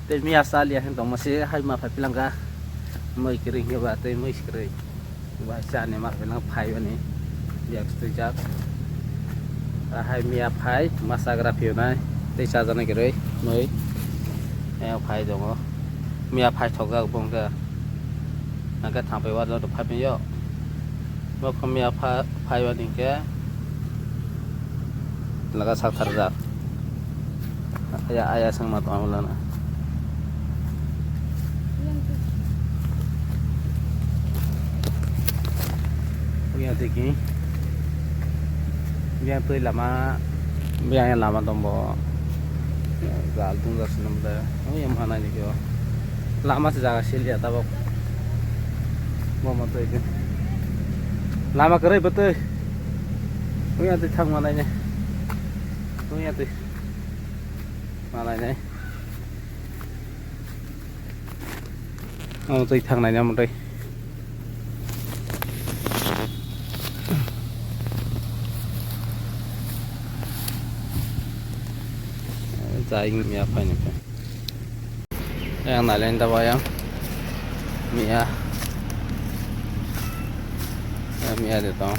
tây mi asa lia hen tong ma se hai ma phai pilanga moi kering ke ba tây moi skre ba sa ne ma pilang phai ba ni yak stu jak hai mi a phai masagra phiu nai tây sa jana ke rei moi e phai dong mi a phai thok ga bong ga na ka thang pe wa do phai pe yo mo khom mi a phai wa ni ke laga sak thar ja ayah sang mat amulana yang tiki yang tu lama yang lama tombo gal tung gas namda oh yang mana ni kyo lama sejaga silia tabok mama tu itu lama kerai betul oh yang tu thang mana ni oh yang tu mana ni oh tu thang này nha một đây Zaing mi apa ini? Yang nalain tahu yang Mia, Mia itu tahu.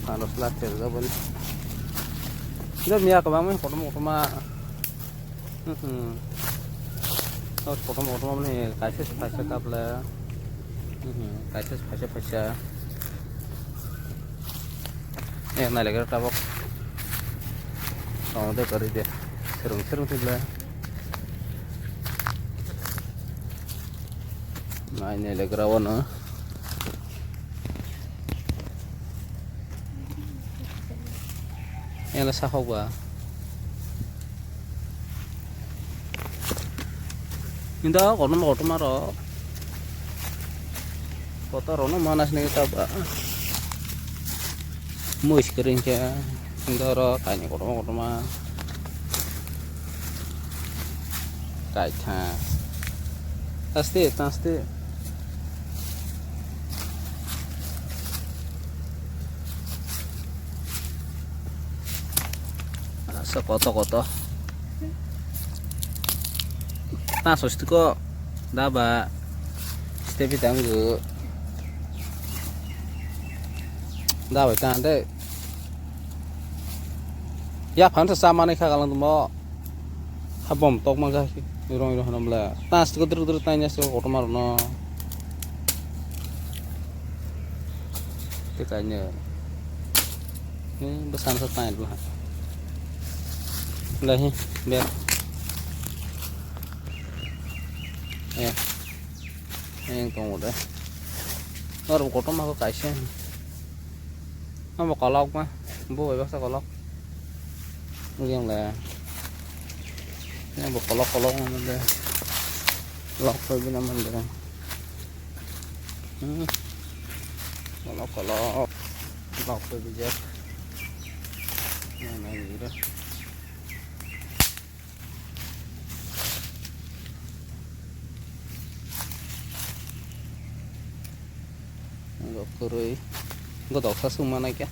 Panas lah cerita boleh. Kita Mia kemana? Foto-foto foto-foto nih kasih kabel. Kaisas pasca nah legar tabok kamu deh kari deh serung sih lah nah ini legar awan yang lah sahok ba indah kono mau maro kota rono manas nih kita muis kering ya indoro tanya kotor mah kaitha pasti asa koto nah sos itu kok daba stepi tanggu dah baca ande ya pan sama nih kalau mau habom tok mangga irong namla tas tuh terus tanya sih kotor marno tikanya ini besar setanya lah nih biar ya yang tunggu deh orang kotor mah kok kaisnya nó một cỏ lông mà bố phải bắt sao cỏ lông riêng là một cỏ lông mình đây lọc thôi bên mình đây cỏ lọc thôi bây giờ này gì đó lọc rồi có đọc sát sung mana kia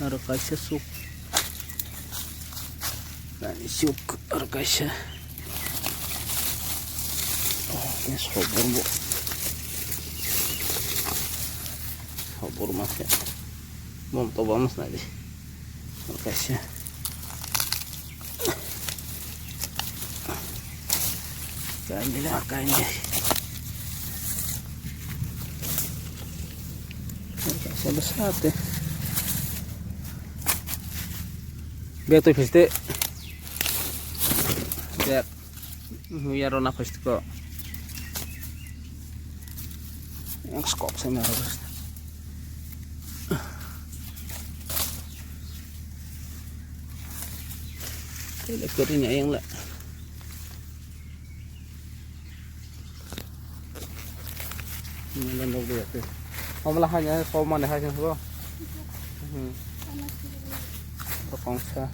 ada kaca suk dan suk ada kaca oh ini sobor mas ya mau coba mas nanti ada kaca kainnya kaca besar deh biar tuh pasti biar rona pasti kok yang skop saya harus ini keringnya yang lah ini landau dia tuh malahannya kau mana aja bro kongsa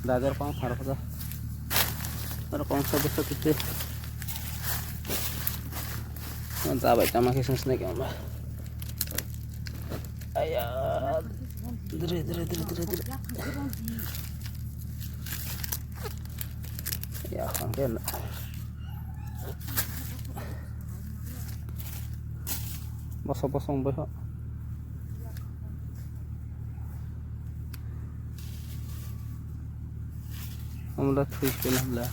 dadar pang harap dah ada kongsa besar itu Mantap baik sama kisah snack ya mbak. Ayah, dere. Ya kan kena. Pasang bah. Amla tuh film lah.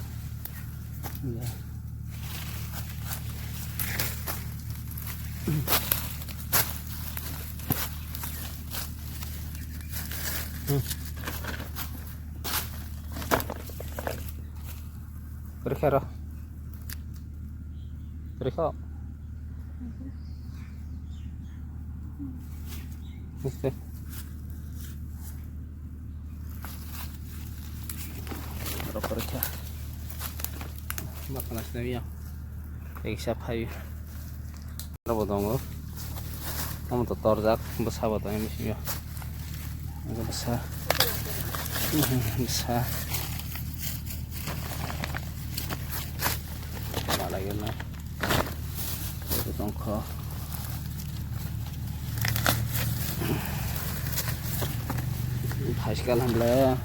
Ya. Kerja. Oke. Kerja. Makan nasi ya. Siap hai. Berapa dong? Kamu tuh torzak besar banget ini sih ya. Agak besar. Besar. Mana lagi nih? Itu tongkol. Hai sekali alhamdulillah.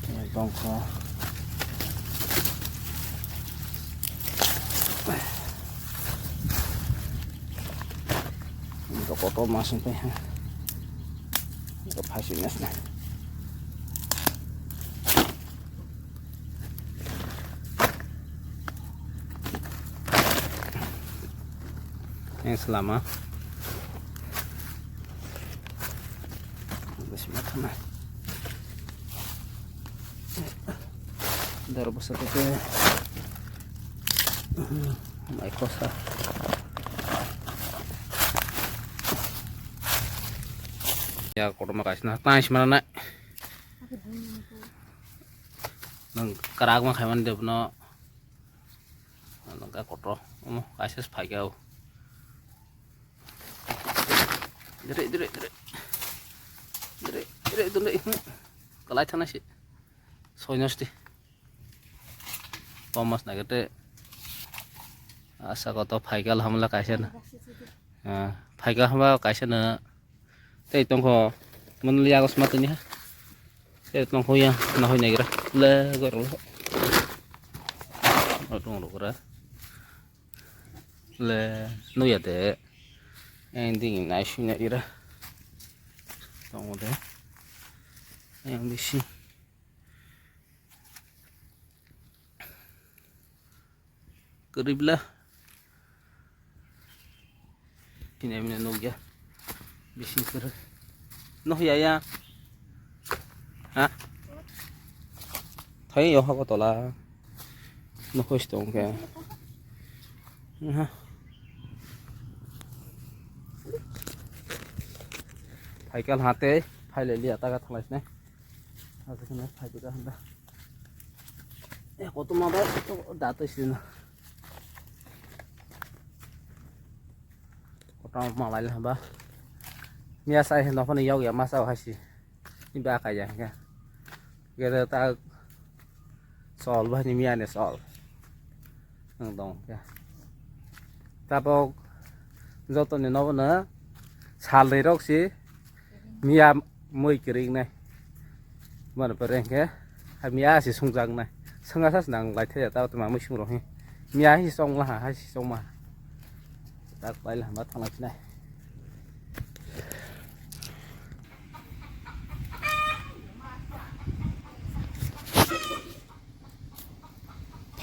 Ya tongkol. Untuk kotor masuk teh. Untuk hasilnya nah. Yang selama bismillah. Udah rebus satu tuh. Maikosa. Ya kotor makasih nah. Tanya mana nak? Nang kerag mah kayak dia punya. Nang kotor. Kasih sepakai kau. Dere itu nih. Kalai tanah sih. Soalnya sih. Pamas nak kita. Asa kau tahu pakai lah hamil kasih na. Pakai hamil kasih na. Tadi tongko menelihat aku semata ni ha. Tadi tongko yang nahonya kira. Le gorol. Tongko kira. Le nu ya deh. Ending nice nya kira. Tongko deh. Yang di sini. Kerib lah. Ini ambil nunggu ya. Bising kerib. Noh ya. Hah? Thấy vô không có tổ là nó hơi stone kìa. Phải cái hạt tế, phải lấy liệt ta cái thằng này này. Hạt cái này phải cái hạt đó. Có tụi nó đấy, đã tới xin rồi. Có trong mà lại là ba. Mía sai nó phân yêu kìa mà sao hay gì? Đi ba cái gì kìa. Cái ta sol bah ni mía này sol. Nang dong kìa. Ta bao do tụi nó nữa. Sal lấy rốc xí. Mía mui kering này. Mà nó beren kìa. Hai mía xí sung răng này. Sung ra sát nàng lại thế tao tụi mà mới sung rồi. Mía xí sung là hay xí sung mà. Ta quay là mất thằng này này.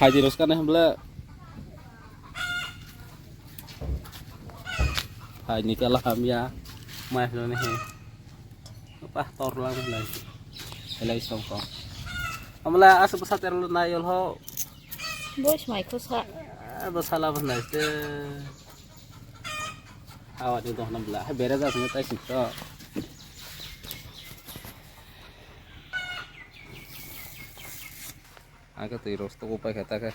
Hai diruskan ya bela. Hai ini kalah kami ya. Mai lo nih. Apa tor lang lagi. Helai songkong. Amla asa besar terlalu nayol ho. Bos mai kosa. Bersalah benar itu. Awak itu nak bela. Beres dah semua tak sih. Agak terus tu upaya kata ke.